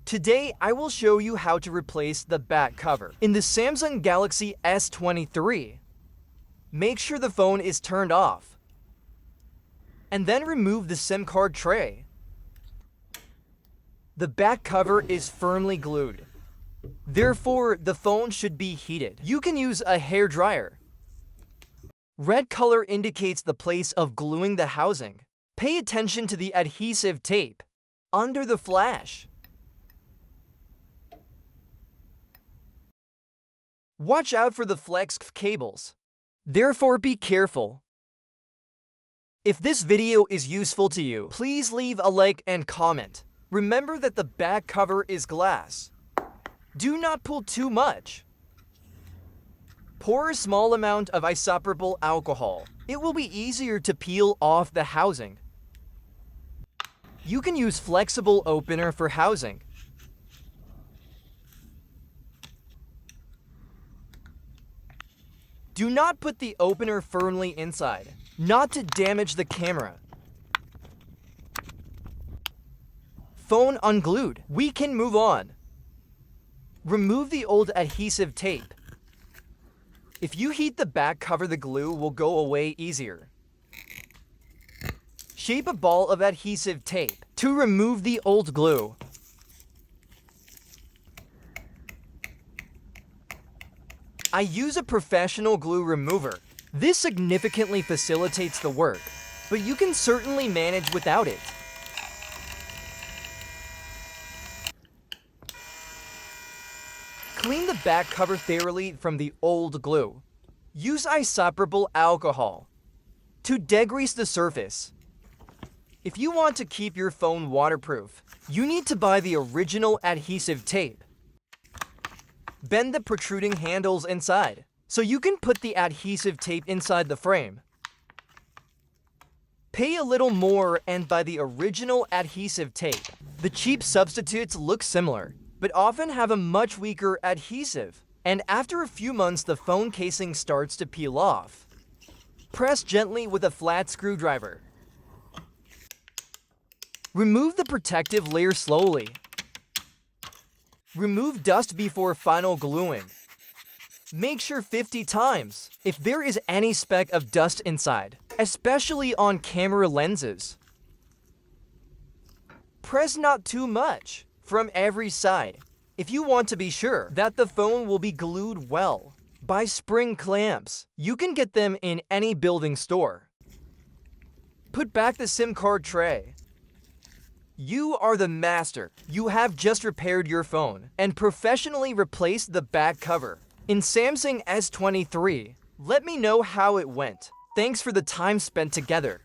Today, I will show you how to replace the back cover in the Samsung Galaxy S23. Make sure the phone is turned off, and then remove the SIM card tray. The back cover is firmly glued. Therefore, the phone should be heated. You can use a hair dryer. Red color indicates the place of gluing the housing. Pay attention to the adhesive tape under the flash. Watch out for the flex cables. Therefore, be careful. If this video is useful to you, please leave a like and comment. Remember that the back cover is glass. Do not pull too much. Pour a small amount of isopropyl alcohol. It will be easier to peel off the housing. You can use flexible opener for housing. Do not put the opener firmly inside, not to damage the camera. Phone unglued. We can move on. Remove the old adhesive tape. If you heat the back cover, the glue will go away easier. Shape a ball of adhesive tape to remove the old glue. I use a professional glue remover. This significantly facilitates the work, but you can certainly manage without it. Clean the back cover thoroughly from the old glue. Use isopropyl alcohol to degrease the surface. If you want to keep your phone waterproof, you need to buy the original adhesive tape. Bend the protruding handles inside, so you can put the adhesive tape inside the frame. Pay a little more and buy the original adhesive tape. The cheap substitutes look similar, but often have a much weaker adhesive, and after a few months the phone casing starts to peel off. Press gently with a flat screwdriver. Remove the protective layer slowly. Remove dust before final gluing. Make sure 50 times if there is any speck of dust inside, especially on camera lenses. Press not too much from every side if you want to be sure that the phone will be glued well. Buy spring clamps. You can get them in any building store. Put back the SIM card tray. You are the master. You have just repaired your phone and professionally replaced the back cover in Samsung S23. Let me know how it went. Thanks for the time spent together.